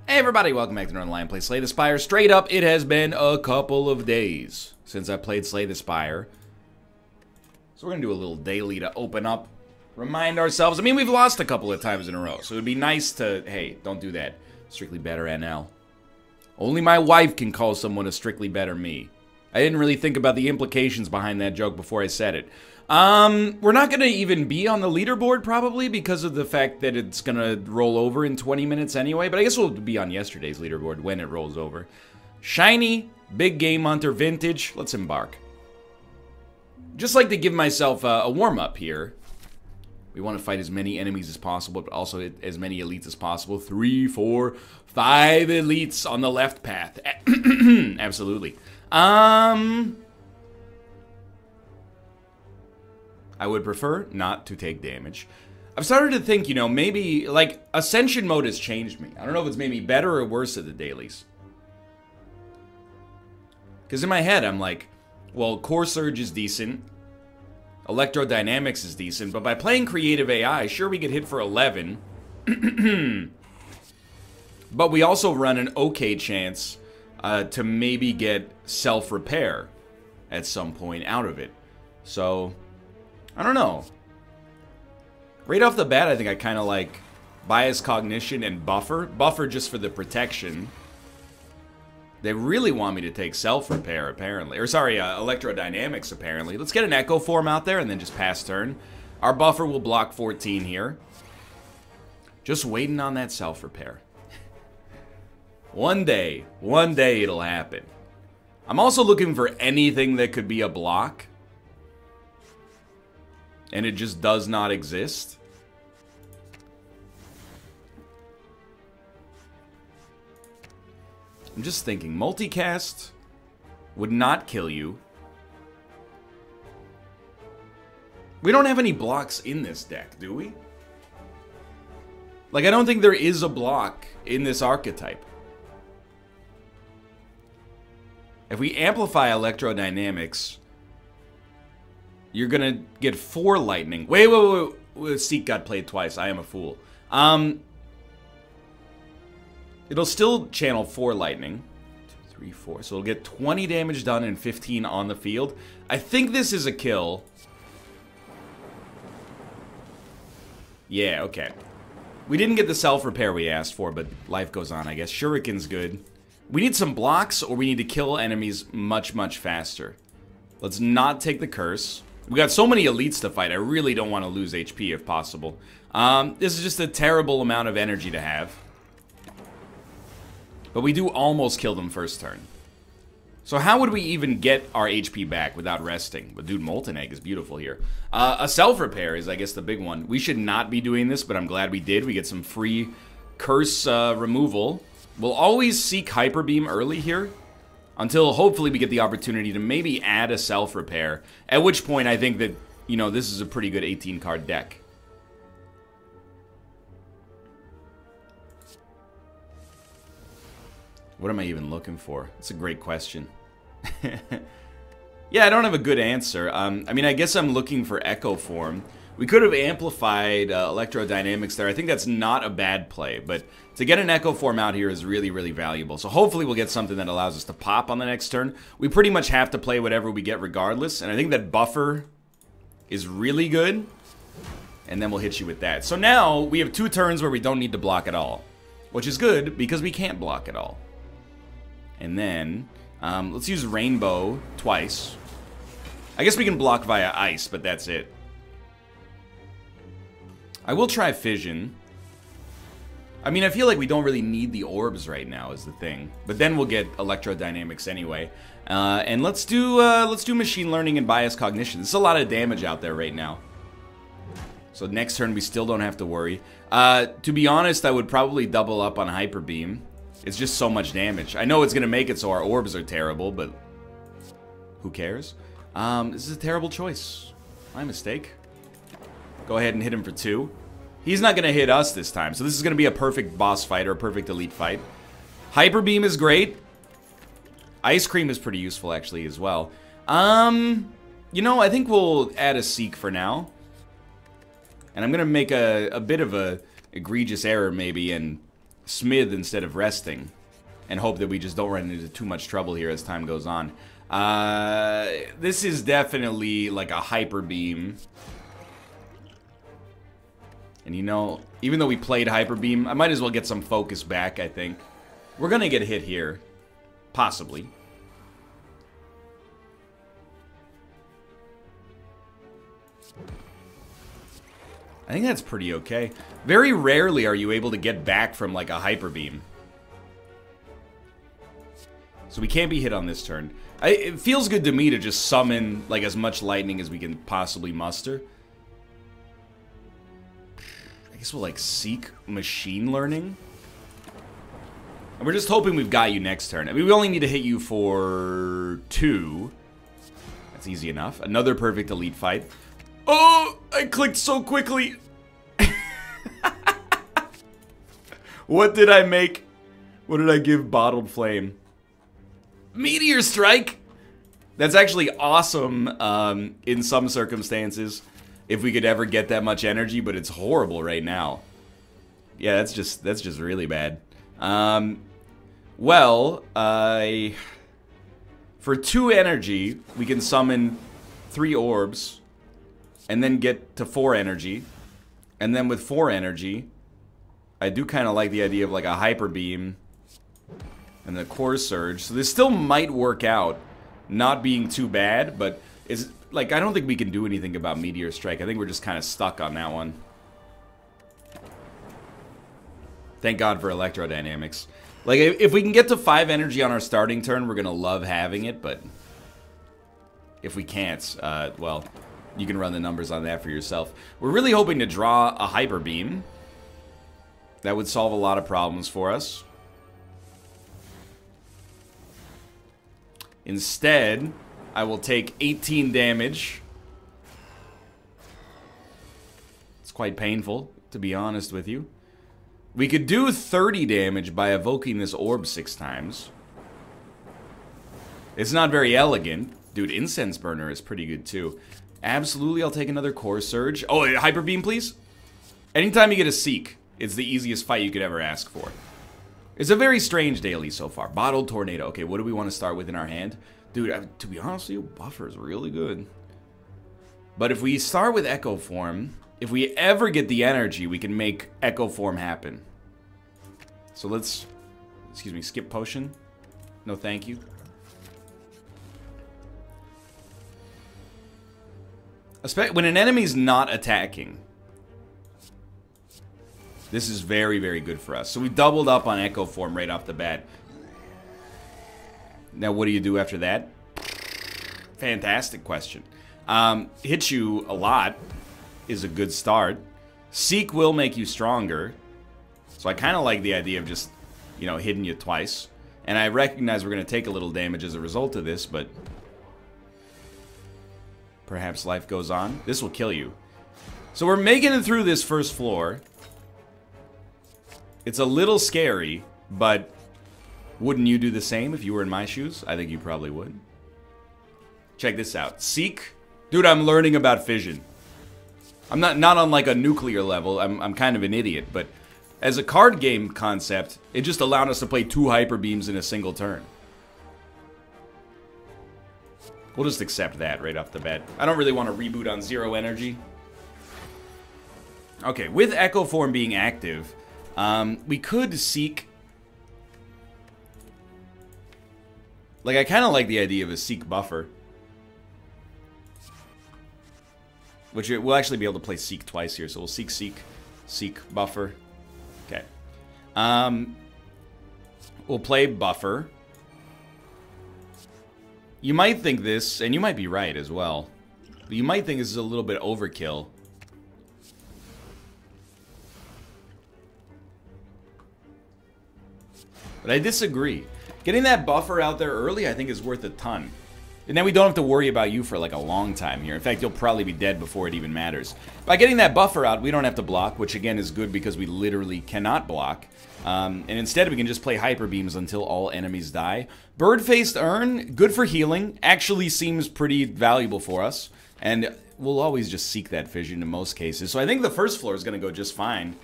Hey everybody, welcome back to Northernlion Play Slay the Spire. Straight up, it has been a couple of days since I played Slay the Spire. So we're going to do a little daily to open up, remind ourselves. I mean, we've lost a couple of times in a row, so it would be nice to, hey, don't do that. Strictly better NL. Only my wife can call someone a strictly better me. I didn't really think about the implications behind that joke before I said it. We're not going to even be on the leaderboard probably because of the fact that it's going to roll over in 20 minutes anyway. But I guess we'll be on yesterday's leaderboard when it rolls over. Shiny, big game hunter, vintage. Let's embark. Just like to give myself a warm-up here. We want to fight as many enemies as possible, but also as many elites as possible. 3, 4, 5 elites on the left path. Absolutely. I would prefer not to take damage. I've started to think, you know, maybe, like, Ascension mode has changed me. I don't know if it's made me better or worse at the dailies. Because in my head, I'm like, well, Core Surge is decent. Electrodynamics is decent. But by playing Creative AI, sure, we get hit for 11. But we also run an okay chance to maybe get self-repair at some point out of it. So, I don't know. Right off the bat, I think I kind of like Bias Cognition and Buffer. Buffer just for the protection. They really want me to take self-repair, apparently. Or, sorry, Electrodynamics, apparently. Let's get an Echo Form out there and then just pass turn. Our Buffer will block 14 here. Just waiting on that self-repair. One day it'll happen. I'm also looking for anything that could be a block. And it just does not exist. I'm just thinking, multicast would not kill you. We don't have any blocks in this deck, do we? Like, I don't think there is a block in this archetype. If we amplify Electrodynamics, you're gonna get 4 lightning. Wait. Seek got played twice. I am a fool. It'll still channel 4 lightning. 2, 3, 4. So it'll get 20 damage done and 15 on the field. I think this is a kill. Yeah, okay. We didn't get the self-repair we asked for, but life goes on, I guess. Shuriken's good. We need some blocks, or we need to kill enemies much, much faster. Let's not take the curse. We got so many elites to fight, I really don't want to lose HP if possible. This is just a terrible amount of energy to have. But we do almost kill them first turn. So how would we even get our HP back without resting? But dude, Molten Egg is beautiful here. A self-repair is, I guess, the big one. We should not be doing this, but I'm glad we did. We get some free curse removal. We'll always seek Hyper Beam early here. Until hopefully we get the opportunity to maybe add a self-repair. At which point I think that, you know, this is a pretty good 18-card deck. What am I even looking for? It's a great question. Yeah, I don't have a good answer. I mean, I guess I'm looking for Echo Form. We could have amplified Electrodynamics there. I think that's not a bad play, but to get an Echo Form out here is really, really valuable. So hopefully we'll get something that allows us to pop on the next turn. We pretty much have to play whatever we get regardless, and I think that Buffer is really good, and then we'll hit you with that. So now we have 2 turns where we don't need to block at all, which is good because we can't block at all. And then, let's use Rainbow twice. I guess we can block via Ice, but that's it. I will try Fission. I mean, I feel like we don't really need the orbs right now is the thing. But then we'll get Electrodynamics anyway. And let's do Machine Learning and Bias Cognition. There's a lot of damage out there right now. So next turn we still don't have to worry. To be honest, I would probably double up on Hyper Beam. It's just so much damage. I know it's going to make it so our orbs are terrible, but who cares? This is a terrible choice. My mistake. Go ahead and hit him for 2. He's not going to hit us this time, so this is going to be a perfect boss fight or a perfect elite fight. Hyper Beam is great. Ice Cream is pretty useful, actually, as well. You know, I think we'll add a Seek for now. And I'm going to make a bit of a egregious error, maybe, and smith instead of resting. And hope that we just don't run into too much trouble here as time goes on. This is definitely like a hyper beam. And you know, even though we played hyper beam, I might as well get some focus back, I think. We're gonna get hit here. Possibly. I think that's pretty okay. Very rarely are you able to get back from like a hyper beam. So we can't be hit on this turn. It feels good to me to just summon like as much lightning as we can possibly muster. I guess we'll like seek machine learning. And we're just hoping we've got you next turn. I mean, we only need to hit you for 2. That's easy enough. Another perfect elite fight. Oh, I clicked so quickly. What did I make? What did I give Bottled Flame? Meteor Strike! That's actually awesome in some circumstances, if we could ever get that much energy, but it's horrible right now. Yeah, that's just really bad. For 2 energy, we can summon 3 orbs, and then get to 4 energy. And then with 4 energy, I do kind of like the idea of like a Hyper Beam and the Core Surge. So this still might work out, not being too bad, but it's like I don't think we can do anything about Meteor Strike. I think we're just kind of stuck on that one. Thank God for electrodynamics. Like if we can get to 5 energy on our starting turn, we're gonna love having it, but if we can't, well, you can run the numbers on that for yourself. We're really hoping to draw a Hyper Beam. That would solve a lot of problems for us. Instead, I will take 18 damage. It's quite painful, to be honest with you. We could do 30 damage by evoking this orb 6 times. It's not very elegant. Dude, Incense Burner is pretty good too. Absolutely, I'll take another Core Surge. Oh, Hyper Beam, please? Anytime you get a Seek, it's the easiest fight you could ever ask for. It's a very strange daily so far. Bottled Tornado. Okay, what do we want to start with in our hand? Dude, to be honest with you, Buffer is really good. But if we start with Echo Form, if we ever get the energy, we can make Echo Form happen. So let's, excuse me, skip Potion. No thank you. When an enemy's not attacking, this is very, very good for us. So we doubled up on Echo Form right off the bat. Now, what do you do after that? Fantastic question. Hit you a lot is a good start. Seek will make you stronger. So I kind of like the idea of just, you know, hitting you twice. And I recognize we're going to take a little damage as a result of this, but perhaps life goes on. This will kill you. So we're making it through this first floor. It's a little scary, but wouldn't you do the same if you were in my shoes? I think you probably would. Check this out. Seek. Dude, I'm learning about fission. I'm not on like a nuclear level. I'm kind of an idiot, but as a card game concept, it just allowed us to play 2 Hyper Beams in a single turn. We'll just accept that right off the bat. I don't really want to reboot on 0 energy. Okay, with Echo Form being active, we could Seek. Like, I kind of like the idea of a Seek Buffer. Which we'll actually be able to play Seek twice here. So we'll Seek, Seek, Buffer. Okay. We'll play Buffer. You might think this, and you might be right as well, but you might think this is a little bit overkill. But I disagree. Getting that Buffer out there early, I think, is worth a ton. And then we don't have to worry about you for like a long time here. In fact, you'll probably be dead before it even matters. By getting that Buffer out, we don't have to block, which again is good because we literally cannot block. And instead we can just play Hyper Beams until all enemies die. Bird-Faced Urn, good for healing, actually seems pretty valuable for us. And we'll always just seek that fission in most cases. So I think the first floor is going to go just fine.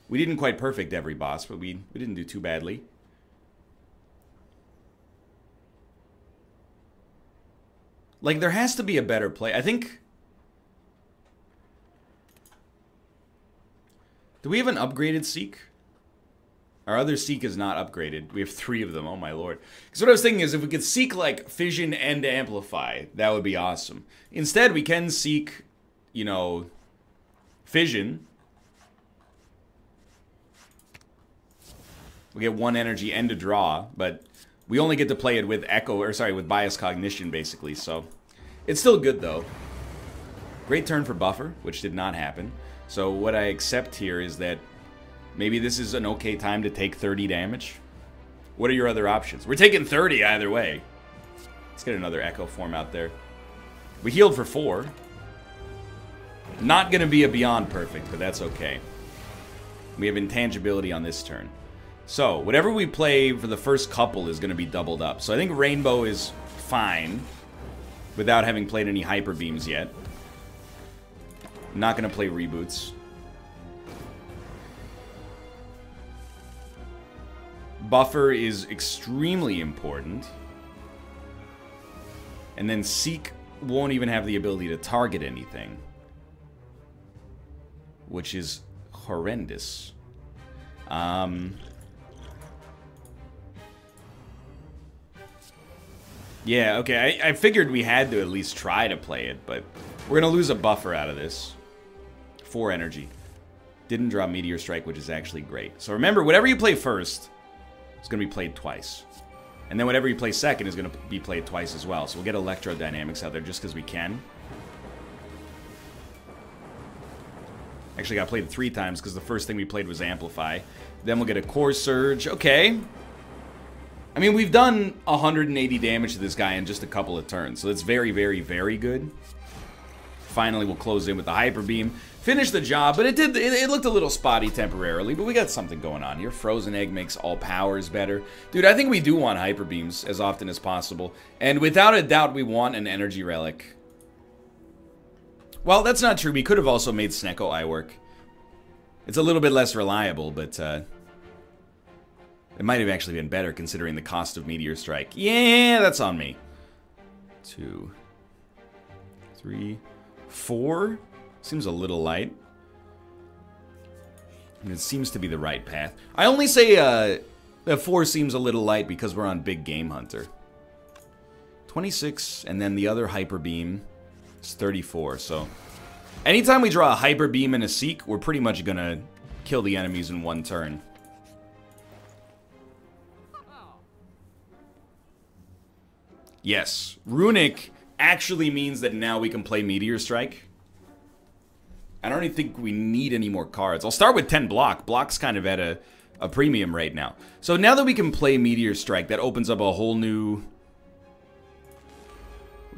We didn't quite perfect every boss, but we didn't do too badly. Like, there has to be a better play. I think... Do we have an upgraded Seek? Our other Seek is not upgraded. We have 3 of them, oh my lord. Because what I was thinking is if we could Seek, like, Fission and Amplify, that would be awesome. Instead, we can Seek, you know, Fission. We get 1 energy and a draw, but we only get to play it with Echo, or sorry, with Bias Cognition, basically, so... It's still good, though. Great turn for Buffer, which did not happen. So what I accept here is that maybe this is an okay time to take 30 damage. What are your other options? We're taking 30 either way. Let's get another Echo form out there. We healed for 4. Not going to be a Beyond Perfect, but that's okay. We have Intangibility on this turn. So, whatever we play for the first couple is going to be doubled up. So I think Rainbow is fine without having played any Hyper Beams yet. Not going to play Reboots. Buffer is extremely important. And then Seek won't even have the ability to target anything. Which is horrendous. Yeah, okay, I figured we had to at least try to play it, but we're going to lose a Buffer out of this. 4 energy. Didn't draw Meteor Strike, which is actually great. So remember, whatever you play first is going to be played twice. And then whatever you play second is going to be played twice as well. So we'll get Electrodynamics out there just because we can. Actually got played 3 times because the first thing we played was Amplify. Then we'll get a Core Surge. Okay. I mean, we've done 180 damage to this guy in just a couple of turns. So that's very, very, very good. Finally, we'll close in with the Hyper Beam. Finish the job, but it looked a little spotty temporarily, but we got something going on here. Frozen Egg makes all powers better. Dude, I think we do want Hyper Beams as often as possible. And without a doubt, we want an Energy Relic. Well, that's not true. We could have also made Snecko Eye work. It's a little bit less reliable, but it might have actually been better considering the cost of Meteor Strike. Yeah, that's on me. 2, 3, 4. Seems a little light. And it seems to be the right path. I only say that 4 seems a little light because we're on Big Game Hunter. 26, and then the other Hyper Beam is 34, so... Anytime we draw a Hyper Beam and a Seek, we're pretty much gonna kill the enemies in 1 turn. Yes, Runic actually means that now we can play Meteor Strike. I don't even think we need any more cards. I'll start with 10 block. Block's kind of at a premium right now. So now that we can play Meteor Strike, that opens up a whole new,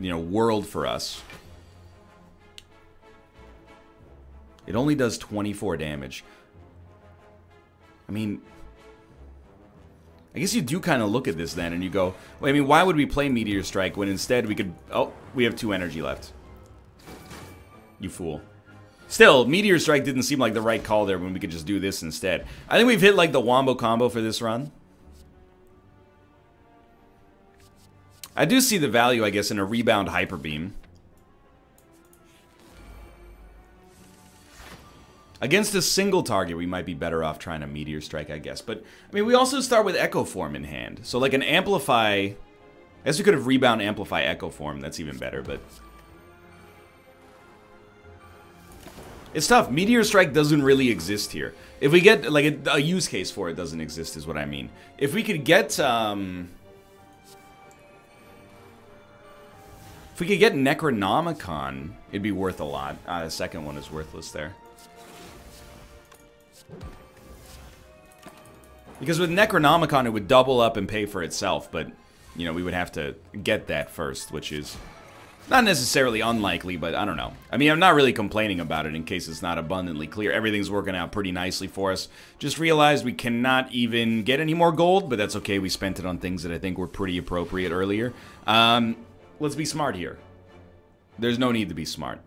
you know, world for us. It only does 24 damage. I mean, I guess you do kind of look at this then and you go, well, I mean, why would we play Meteor Strike when instead we could... Oh, we have 2 energy left. You fool. Still, Meteor Strike didn't seem like the right call there when we could just do this instead. I think we've hit like the Wombo combo for this run. I do see the value, I guess, in a Rebound Hyper Beam. Against a single target, we might be better off trying a Meteor Strike, I guess. But, I mean, we also start with Echo Form in hand. So, like, an Amplify... I guess we could have Rebound Amplify Echo Form. That's even better, but... It's tough. Meteor Strike doesn't really exist here. If we get, like, a use case for it doesn't exist is what I mean. If we could get, If we could get Necronomicon, it'd be worth a lot. The second one is worthless there. Because with Necronomicon, it would double up and pay for itself, but, you know, we would have to get that first, which is not necessarily unlikely, but I don't know. I mean, I'm not really complaining about it in case it's not abundantly clear. Everything's working out pretty nicely for us. Just realized we cannot even get any more gold, but that's okay. We spent it on things that I think were pretty appropriate earlier. Let's be smart here. There's no need to be smart.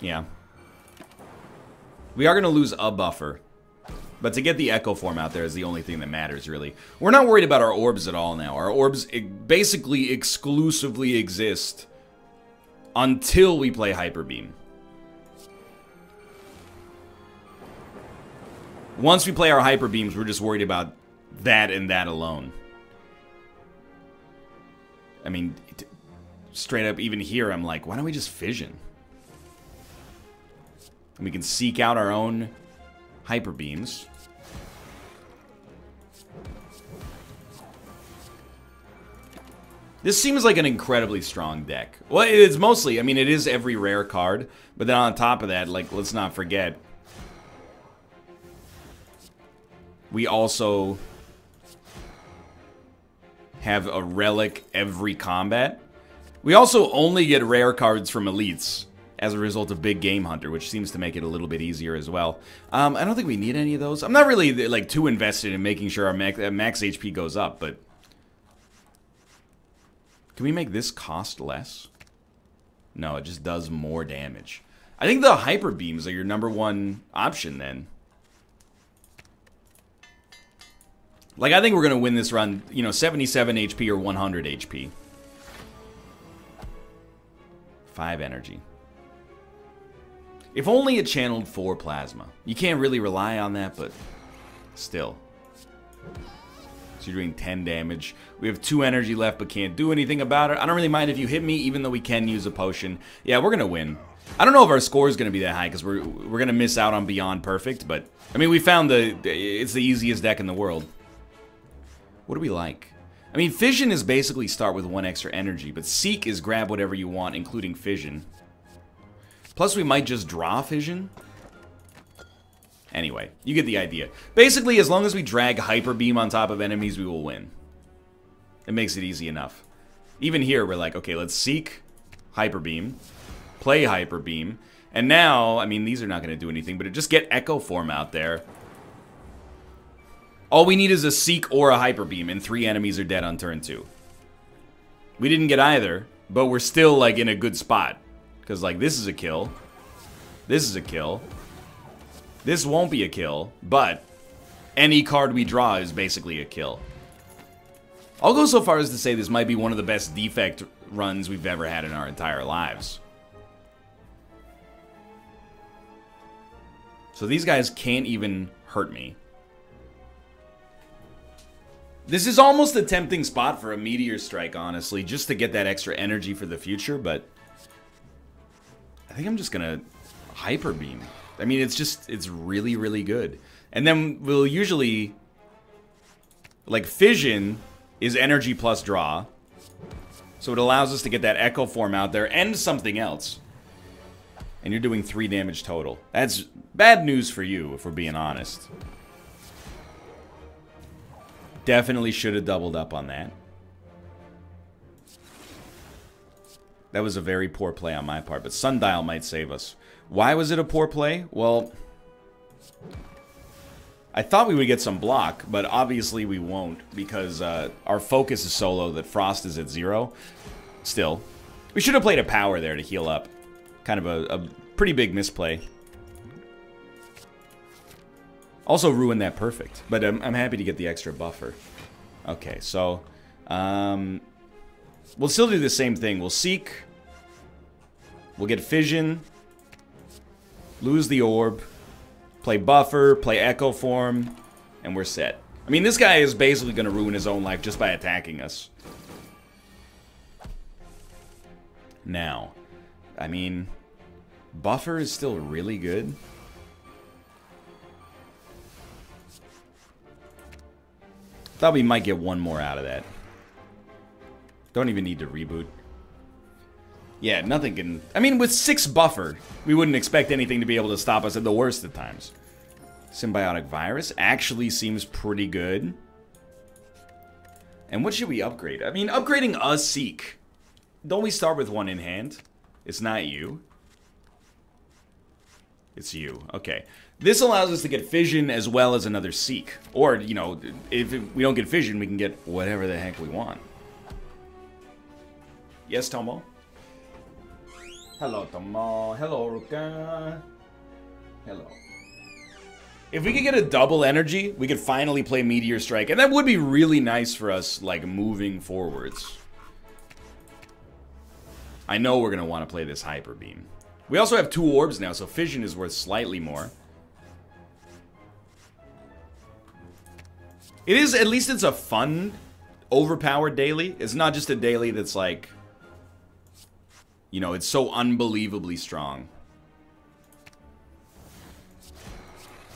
Yeah. We are going to lose a buffer. But to get the Echo Form out there is the only thing that matters, really. We're not worried about our orbs at all now. Our orbs basically exclusively exist until we play Hyper Beam. Once we play our Hyper Beams, we're just worried about that and that alone. I mean, straight up, even here, I'm like, why don't we just Fission? And we can seek out our own Hyper Beams. This seems like an incredibly strong deck. Well, it's mostly, I mean, it is every rare card, but then on top of that, like, let's not forget, we also have a relic every combat. We also only get rare cards from elites as a result of Big Game Hunter, which seems to make it a little bit easier as well. I don't think we need any of those. I'm not really, like, too invested in making sure our max HP goes up, but can we make this cost less? No, it just does more damage. I think the Hyper Beams are your #1 option then. Like, I think we're going to win this run, you know, 77 HP or 100 HP. 5 energy. If only it channeled 4 plasma. You can't really rely on that, but still. So you're doing 10 damage. We have 2 energy left, but can't do anything about it. I don't really mind if you hit me, even though we can use a potion. Yeah, we're going to win. I don't know if our score is going to be that high, because we're going to miss out on Beyond Perfect, but, I mean, we found it's the easiest deck in the world. What do we like? I mean, Fission is basically start with 1 extra energy, but Seek is grab whatever you want, including Fission. Plus, we might just draw Fission. Anyway, you get the idea. Basically, as long as we drag Hyper Beam on top of enemies, we will win. It makes it easy enough. Even here, we're like, okay, let's Seek Hyper Beam, play Hyper Beam, and now, I mean, these are not going to do anything, but just get Echo Form out there. All we need is a Seek or a Hyper Beam, and 3 enemies are dead on turn 2. We didn't get either, but we're still, like, in a good spot. Because, like, this is a kill. This is a kill. This won't be a kill, but any card we draw is basically a kill. I'll go so far as to say this might be one of the best defect runs we've ever had in our entire lives. So these guys can't even hurt me. This is almost a tempting spot for a Meteor Strike, honestly, just to get that extra energy for the future, but I think I'm just gonna Hyper Beam. I mean, it's really, really good. And then we'll usually, like, Fission is energy plus draw, so it allows us to get that Echo Form out there and something else. And you're doing 3 damage total. That's bad news for you, if we're being honest. Definitely should have doubled up on that. That was a very poor play on my part, but Sundial might save us. Why was it a poor play? Well, I thought we would get some block, but obviously we won't, because our focus is so low that Frost is at 0. Still, we should have played a power there to heal up. Kind of a pretty big misplay. Also ruined that perfect, but I'm happy to get the extra buffer. Okay, so we'll still do the same thing. We'll Seek. We'll get Fission. Lose the Orb. Play Buffer. Play Echo Form. And we're set. I mean, this guy is basically going to ruin his own life just by attacking us. Now, I mean, Buffer is still really good. Thought we might get 1 more out of that. Don't even need to reboot. Yeah, nothing can... I mean, with 6 buffer, we wouldn't expect anything to be able to stop us at the worst of times. Symbiotic Virus actually seems pretty good. And what should we upgrade? I mean, upgrading a Seek. Don't we start with 1 in hand? It's not you. It's you. Okay. This allows us to get Fission as well as another Seek. Or, you know, if we don't get Fission, we can get whatever the heck we want. Yes, Tomo? Hello, Tomo. Hello, Ruka. Hello. If we could get a double energy, we could finally play Meteor Strike. And that would be really nice for us, like, moving forwards. I know we're going to want to play this Hyper Beam. We also have 2 orbs now, so Fission is worth slightly more. It is, at least it's a fun, overpowered daily. It's not just a daily that's like, you know, it's so unbelievably strong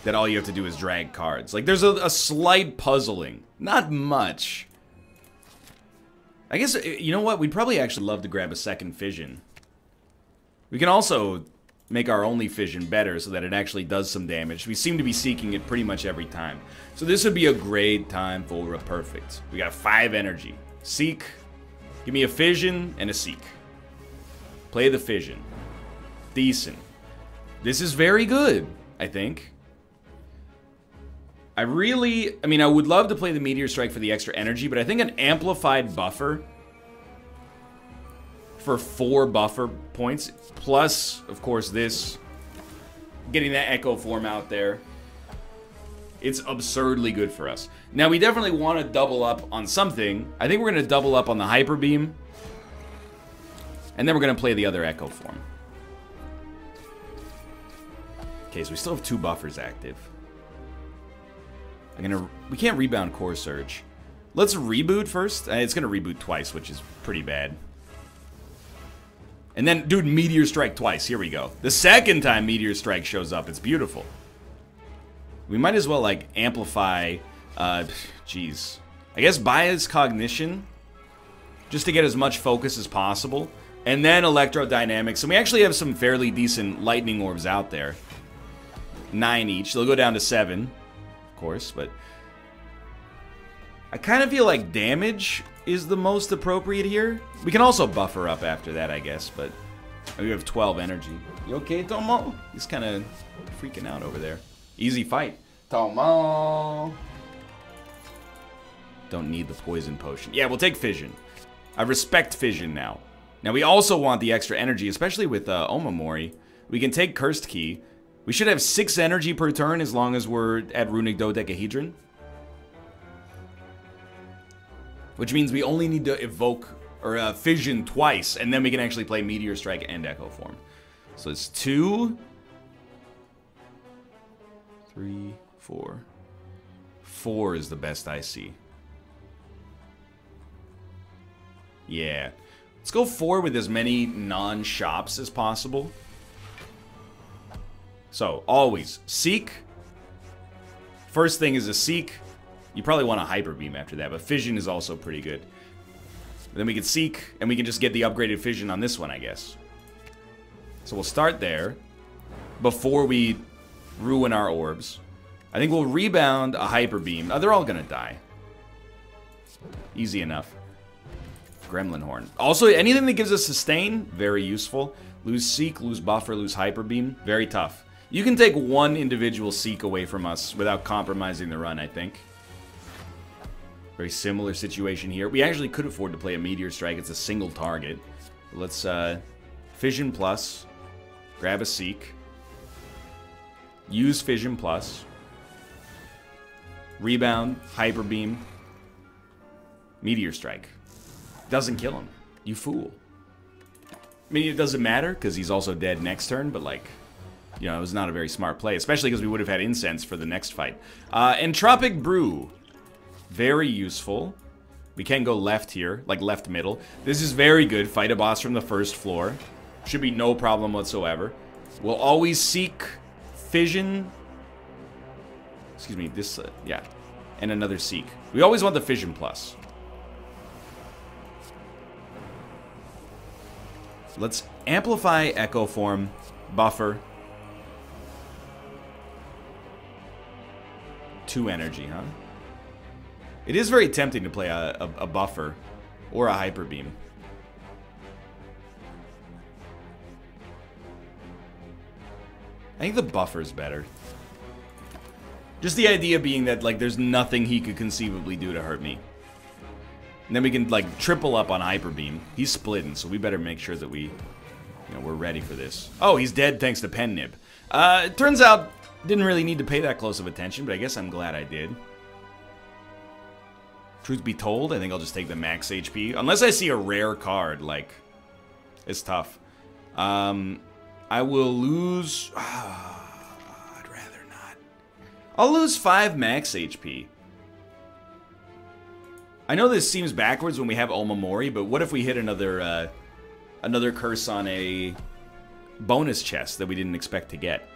that all you have to do is drag cards. Like, there's a slight puzzling. Not much. I guess, you know what? We'd probably actually love to grab a second Fission. We can also make our only Fission better so that it actually does some damage. We seem to be seeking it pretty much every time. So this would be a great time for a perfect. We got 5 energy. Seek. Give me a Fission and a Seek. Play the Fission. Decent. This is very good, I think. I mean, I would love to play the Meteor Strike for the extra energy, but I think an amplified buffer for 4 buffer points, plus, of course, this, getting that Echo form out there, it's absurdly good for us. Now, we definitely want to double up on something. I think we're going to double up on the Hyper Beam, and then we're going to play the other Echo form. Okay, so we still have 2 buffers active. We can't rebound Core Surge. Let's reboot first. It's gonna reboot twice, which is pretty bad. And then, dude, Meteor Strike twice. Here we go. The second time Meteor Strike shows up, it's beautiful. We might as well, like, amplify, jeez. I guess Bias Cognition, just to get as much focus as possible. And then Electrodynamics. And we actually have some fairly decent Lightning Orbs out there. 9 each. They'll go down to 7. Course, but I kind of feel like damage is the most appropriate here. We can also buffer up after that, I guess, but we have 12 energy. You okay, Tomo? He's kind of freaking out over there. Easy fight. Tomo! Don't need the poison potion. Yeah, we'll take Fission. I respect Fission now. Now, we also want the extra energy, especially with Omamori. We can take Cursed Key. We should have 6 energy per turn as long as we're at Runic Dodecahedron. Which means we only need to evoke, or Fission twice, and then we can actually play Meteor Strike and Echo Form. So it's 2, 3, 4. 4 is the best I see. Yeah. Let's go 4 with as many non-shops as possible. So, always, Seek. First thing is a Seek. You probably want a Hyper Beam after that, but Fission is also pretty good. Then we can Seek, and we can just get the upgraded Fission on this one, I guess. So we'll start there, before we ruin our orbs. I think we'll rebound a Hyper Beam. They're all gonna die. Easy enough. Gremlin Horn. Also, anything that gives us Sustain, very useful. Lose Seek, lose Buffer, lose Hyper Beam, very tough. You can take 1 individual Seek away from us without compromising the run, I think. Very similar situation here. We actually could afford to play a Meteor Strike. It's a single target. Let's Fission Plus. Grab a Seek. Use Fission Plus. Rebound. Hyper Beam. Meteor Strike. Doesn't kill him. You fool. I mean, it doesn't matter, because he's also dead next turn, but, like, you know, it was not a very smart play, especially because we would have had Incense for the next fight. Entropic Brew. Very useful. We can go left here, like left middle. This is very good. Fight a boss from the first floor. Should be no problem whatsoever. We'll always seek Fission. Excuse me, this, yeah. And another Seek. We always want the Fission Plus. Let's amplify Echo Form, Buffer. 2 energy, huh? It is very tempting to play a Buffer or a Hyper Beam. I think the Buffer's better. Just the idea being that, like, there's nothing he could conceivably do to hurt me. And then we can, like, triple up on Hyper Beam. He's splitting, so we better make sure that we You know, we're ready for this. Oh, he's dead thanks to Pen Nib. It turns out, didn't really need to pay that close of attention, but I guess I'm glad I did. Truth be told, I think I'll just take the max HP. Unless I see a rare card, like, it's tough. I will lose... I'd rather not. I'll lose 5 max HP. I know this seems backwards when we have Omamori, but what if we hit another curse on a bonus chest that we didn't expect to get?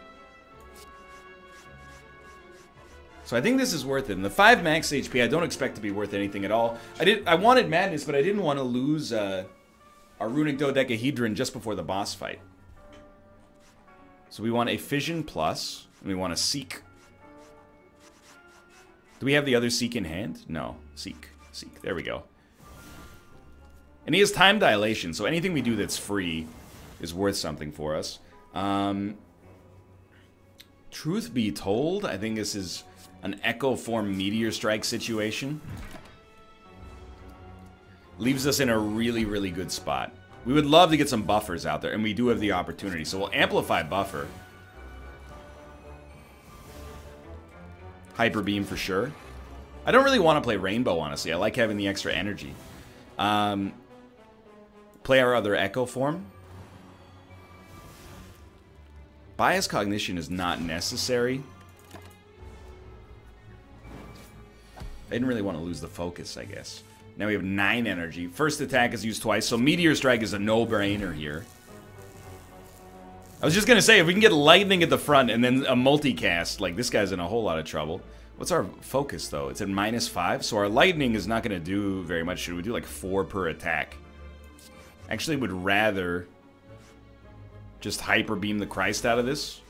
So I think this is worth it. And the 5 max HP I don't expect to be worth anything at all. I wanted Madness, but I didn't want to lose our Runic Dodecahedron just before the boss fight. So we want a Fission Plus, and we want a Seek. Do we have the other Seek in hand? No. Seek. Seek. There we go. And he has Time Dilation, so anything we do that's free is worth something for us. Truth be told, I think this is an Echo Form Meteor Strike situation. Leaves us in a really, really good spot. We would love to get some buffers out there, and we do have the opportunity, so we'll amplify buffer. Hyper Beam for sure. I don't really want to play Rainbow, honestly. I like having the extra energy. Play our other Echo Form. Bias Cognition is not necessary. I didn't really want to lose the focus, I guess. Now we have 9 energy. First attack is used twice, so Meteor Strike is a no-brainer here. I was just going to say, if we can get Lightning at the front and then a multicast, like, this guy's in a whole lot of trouble. What's our focus, though? It's at -5, so our Lightning is not going to do very much. Should we do, like, 4 per attack? Actually, would rather just Hyper Beam the Christ out of this.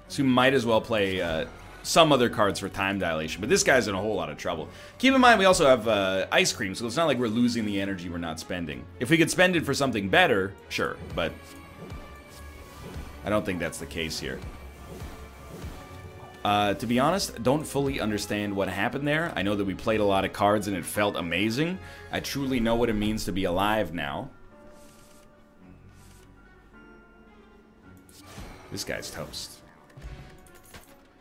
So we might as well play some other cards for Time Dilation, but this guy's in a whole lot of trouble. Keep in mind, we also have Ice Cream, so it's not like we're losing the energy we're not spending. If we could spend it for something better, sure, but I don't think that's the case here. To be honest, don't fully understand what happened there. I know that we played a lot of cards and it felt amazing. I truly know what it means to be alive now. This guy's toast.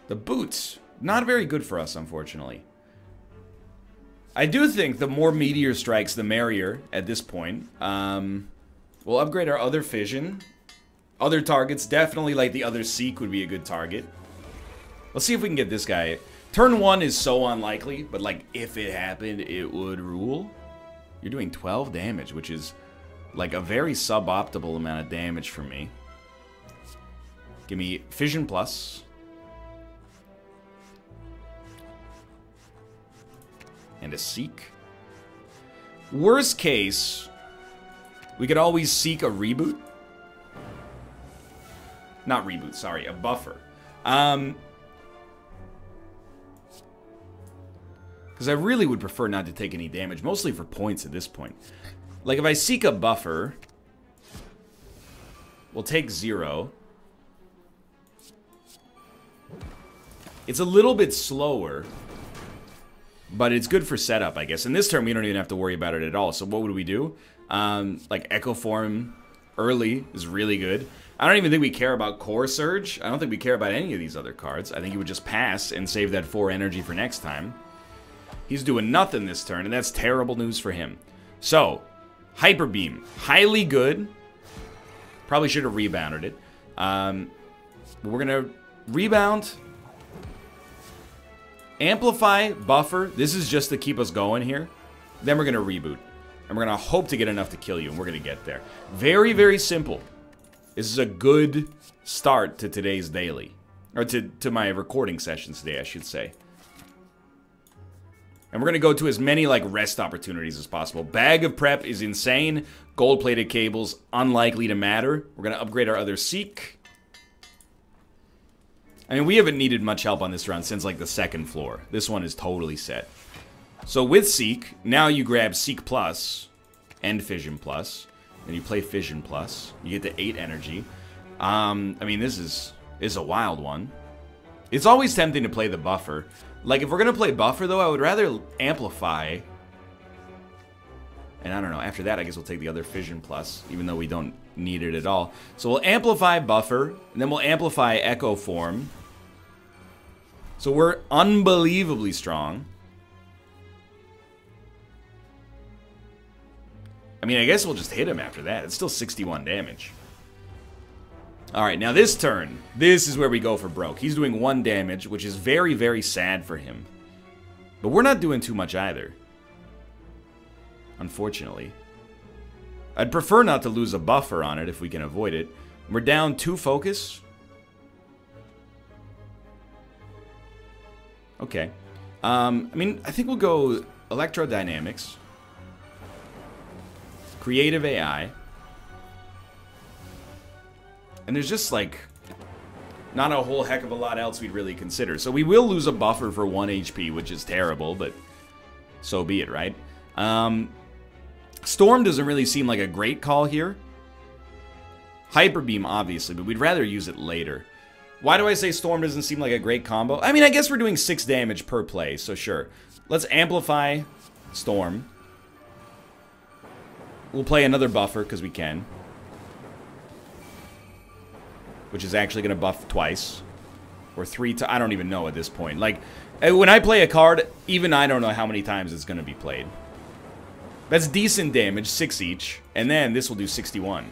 The boots, not very good for us, unfortunately. I do think the more Meteor Strikes, the merrier at this point. We'll upgrade our other Fission. Other targets, definitely like the other Seek would be a good target. Let's see if we can get this guy. Turn 1 is so unlikely, but like if it happened, it would rule. You're doing 12 damage, which is like a very suboptimal amount of damage for me. Give me Fission Plus. And a Seek. Worst case, we could always seek a reboot. Not reboot, sorry, a buffer. Because I really would prefer not to take any damage, mostly for points at this point. Like if I seek a buffer, we'll take 0. It's a little bit slower, but it's good for setup, I guess. In this turn, we don't even have to worry about it at all. So what would we do? Like Echo Form early is really good. I don't even think we care about Core Surge. I don't think we care about any of these other cards. I think he would just pass and save that 4 energy for next time. He's doing nothing this turn, and that's terrible news for him. So, Hyper Beam, highly good. Probably should have rebounded it. We're going to rebound. Amplify, buffer. This is just to keep us going here. Then we're going to reboot. And we're going to hope to get enough to kill you, and we're going to get there. Very, very simple. This is a good start to today's daily. Or to my recording sessions today, I should say. And we're going to go to as many, like, rest opportunities as possible. Bag of Prep is insane. Gold-plated cables, unlikely to matter. We're going to upgrade our other Seek. I mean, we haven't needed much help on this round since, like, the second floor. This one is totally set. So with Seek, now you grab Seek Plus and Fission Plus. And you play Fission Plus. You get to 8 energy. I mean, this is a wild one. It's always tempting to play the buffer. Like, if we're going to play buffer, though, I would rather amplify And I don't know, after that, I guess we'll take the other Fission Plus, even though we don't need it at all. So we'll amplify Buffer, and then we'll amplify Echo Form. So we're unbelievably strong. I mean, I guess we'll just hit him after that. It's still 61 damage. Alright, now this turn, this is where we go for broke. He's doing 1 damage, which is very, very sad for him. But we're not doing too much either. Unfortunately. I'd prefer not to lose a buffer on it if we can avoid it. We're down 2 focus. Okay. I mean, I think we'll go Electrodynamics. Creative AI. And there's just, like, not a whole heck of a lot else we'd really consider. So we will lose a buffer for 1 HP, which is terrible, but so be it, right? Storm doesn't really seem like a great call here. Hyper Beam, obviously, but we'd rather use it later. Why do I say Storm doesn't seem like a great combo? I mean, I guess we're doing 6 damage per play, so sure. Let's amplify Storm. We'll play another buffer, because we can. Which is actually going to buff twice. Or 3 times. I don't even know at this point. Like, when I play a card, even I don't know how many times it's going to be played. That's decent damage, 6 each. And then this will do 61.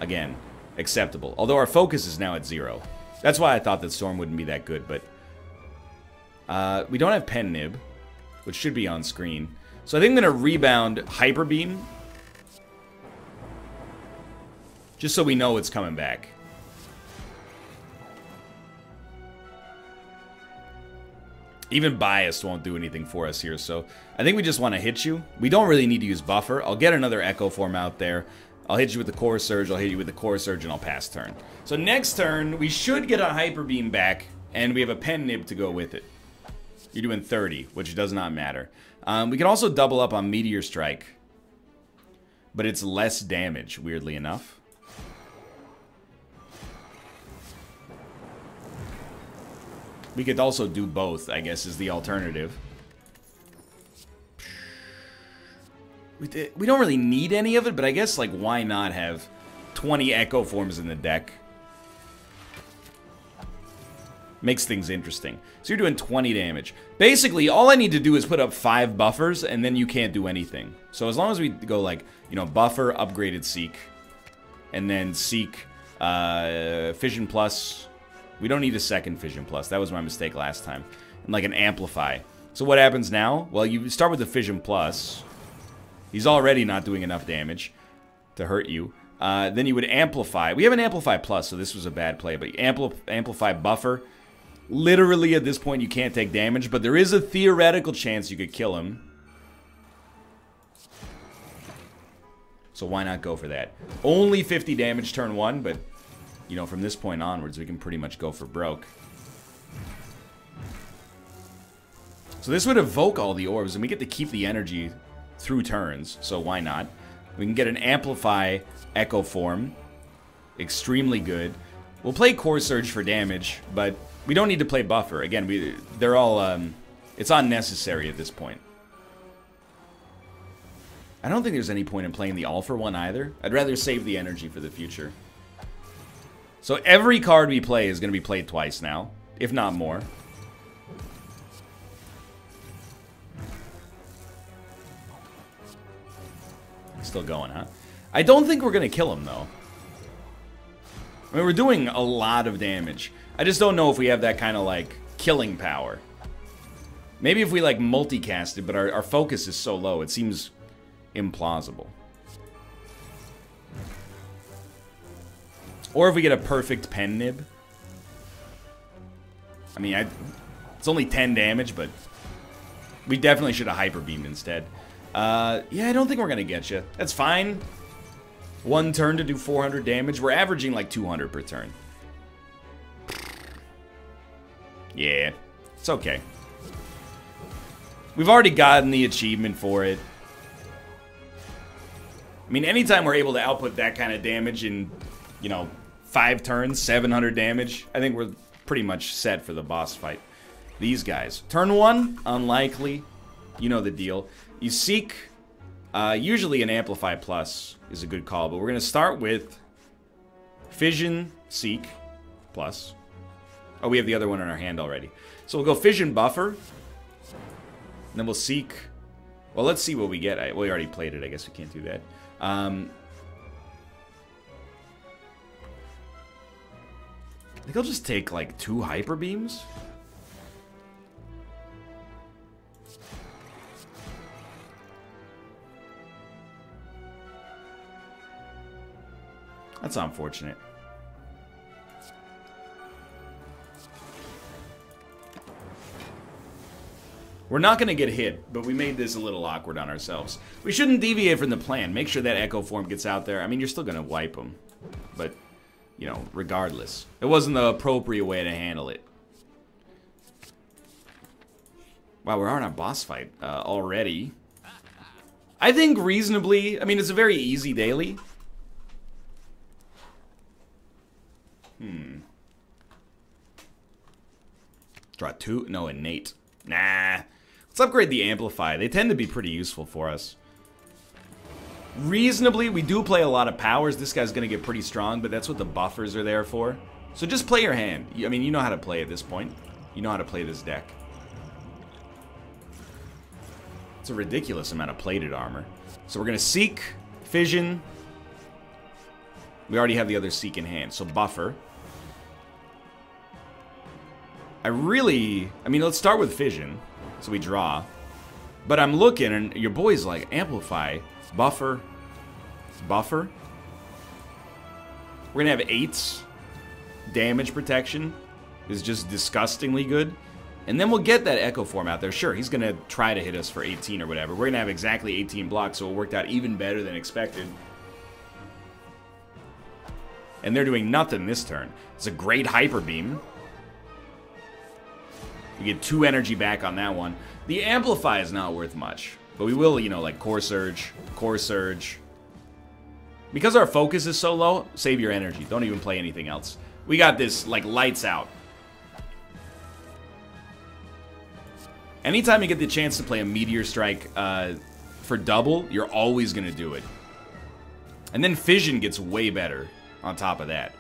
Again, acceptable. Although our focus is now at 0. That's why I thought that Storm wouldn't be that good, but... we don't have Pen Nib, which should be on screen. So I think I'm going to rebound Hyper Beam. Just so we know it's coming back. Even Biased won't do anything for us here, so I think we just want to hit you. We don't really need to use Buffer. I'll get another Echo Form out there. I'll hit you with the Core Surge, I'll hit you with the Core Surge, and I'll pass turn. So next turn, we should get a Hyper Beam back, and we have a Pen Nib to go with it. You're doing 30, which does not matter. We can also double up on Meteor Strike. But it's less damage, weirdly enough. We could also do both, I guess, is the alternative. We don't really need any of it, but I guess, like, why not have 20 Echo Forms in the deck? Makes things interesting. So you're doing 20 damage. Basically, all I need to do is put up 5 buffers, and then you can't do anything. So as long as we go, like, you know, Buffer, Upgraded Seek, and then Seek, Fission Plus... We don't need a second Fission Plus. That was my mistake last time. And like an Amplify. So what happens now? Well, you start with the Fission Plus. He's already not doing enough damage to hurt you. Then you would Amplify. We have an Amplify Plus, so this was a bad play. But you Amplify Buffer. Literally at this point you can't take damage, but there is a theoretical chance you could kill him. So why not go for that? Only 50 damage turn 1, but... You know, from this point onwards, we can pretty much go for broke. So this would evoke all the orbs, and we get to keep the energy through turns, so why not? We can get an Amplify Echo Form. Extremely good. We'll play Core Surge for damage, but we don't need to play Buffer. Again, they're all, it's unnecessary at this point. I don't think there's any point in playing the All for One either. I'd rather save the energy for the future. So every card we play is going to be played twice now, if not more. Still going, huh? I don't think we're going to kill him, though. I mean, we're doing a lot of damage. I just don't know if we have that kind of, like, killing power. Maybe if we, like, multicast it, but our focus is so low, it seems implausible. Or if we get a perfect Pen Nib. I mean, it's only 10 damage, but we definitely should have Hyper Beamed instead. Yeah, I don't think we're going to get you. That's fine. 1 turn to do 400 damage. We're averaging like 200 per turn. Yeah, it's okay. We've already gotten the achievement for it. I mean, anytime we're able to output that kind of damage in, you know, 5 turns, 700 damage, I think we're pretty much set for the boss fight. These guys. Turn 1, unlikely. You know the deal. You Seek Usually an Amplify Plus is a good call, but we're going to start with Fission Seek Plus. Oh, we have the other one in our hand already. So we'll go Fission Buffer. And then we'll Seek. Well, let's see what we get. Well, we already played it. I guess we can't do that. I think I'll just take, like, 2 Hyper Beams. That's unfortunate. We're not going to get hit, but we made this a little awkward on ourselves. We shouldn't deviate from the plan. Make sure that Echo Form gets out there. I mean, you're still going to wipe them. But, you know, regardless. It wasn't the appropriate way to handle it. Wow, we're on our boss fight already. I think reasonably... I mean, it's a very easy daily. Draw 2? No, innate. Nah. Let's upgrade the Amplify. They tend to be pretty useful for us. Reasonably, we do play a lot of powers. This guy's going to get pretty strong, but that's what the buffers are there for. So just play your hand. I mean, you know how to play at this point. You know how to play this deck. It's a ridiculous amount of plated armor. So we're going to Seek, Fission. We already have the other Seek in hand, so buffer. I mean, let's start with Fission, so we draw. But I'm looking, and your boy's like, Amplify, buffer, buffer. We're gonna have 8s. Damage protection is just disgustingly good. And then we'll get that Echo Form out there. Sure, he's gonna try to hit us for 18 or whatever. We're gonna have exactly 18 blocks, so it worked out even better than expected. And they're doing nothing this turn. It's a great Hyper Beam. We get 2 energy back on that one. The Amplify is not worth much. But we will, you know, like Core Surge, Core Surge. Because our focus is so low, save your energy. Don't even play anything else. We got this, like, lights out. Anytime you get the chance to play a Meteor Strike for double, you're always going to do it. And then Fission gets way better on top of that.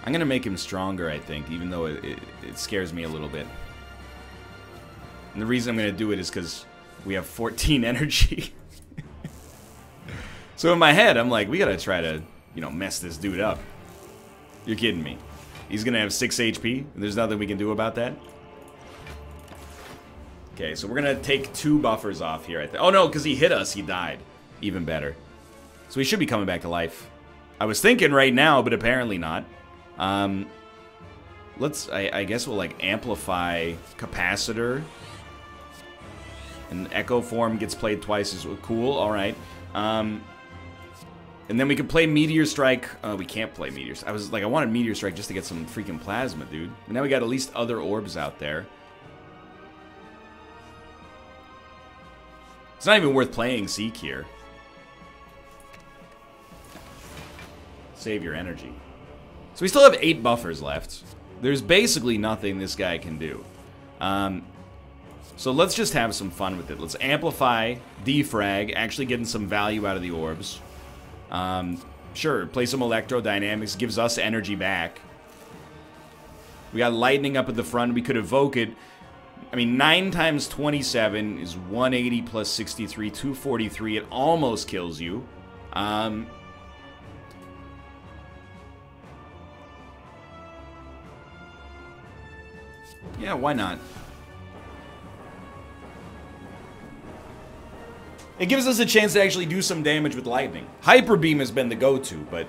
I'm going to make him stronger, I think, even though it scares me a little bit. And the reason I'm going to do it is because we have 14 energy. So in my head, I'm like, we got to try to, you know, mess this dude up. You're kidding me. He's going to have 6 HP, and there's nothing we can do about that. Okay, so we're going to take 2 buffers off here. Oh, no, because he hit us, he died. Even better. So he should be coming back to life. I was thinking right now, but apparently not. I guess we'll, like, Amplify Capacitor. And Echo Form gets played twice as well. Cool, alright. And then we can play Meteor Strike. We can't play Meteor Strike. I wanted Meteor Strike just to get some freaking plasma, dude. But now we got at least other orbs out there. It's not even worth playing Seek here. Save your energy. So we still have 8 buffers left. There's basically nothing this guy can do. So let's just have some fun with it. Let's Amplify, Defrag, actually getting some value out of the orbs. Sure, play some Electrodynamics, gives us energy back. We got Lightning up at the front. We could evoke it. I mean, 9 times 27 is 180 plus 63, 243. It almost kills you. Yeah, why not? It gives us a chance to actually do some damage with lightning. Hyper Beam has been the go-to, but...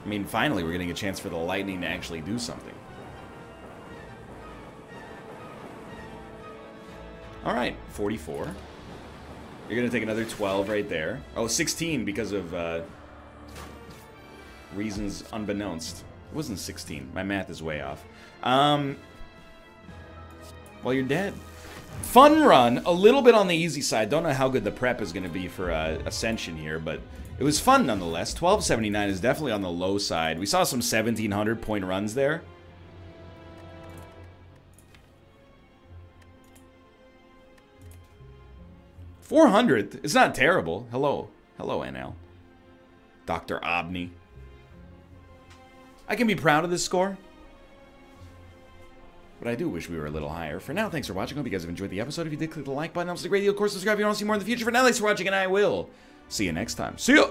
I mean, finally we're getting a chance for the lightning to actually do something. Alright, 44. You're gonna take another 12 right there. Oh, 16 because of, reasons unbeknownst. It wasn't 16. My math is way off. Well, you're dead. Fun run. A little bit on the easy side. Don't know how good the prep is going to be for Ascension here, but it was fun nonetheless. 1279 is definitely on the low side. We saw some 1,700 point runs there. 400th. It's not terrible. Hello. Hello, NL. Dr. Obney. I can be proud of this score. But I do wish we were a little higher. For now, thanks for watching. Hope you guys have enjoyed the episode. If you did, click the like button. Helps a great deal. Of course, subscribe if you want to see more in the future. For now, thanks for watching, and I will see you next time. See ya!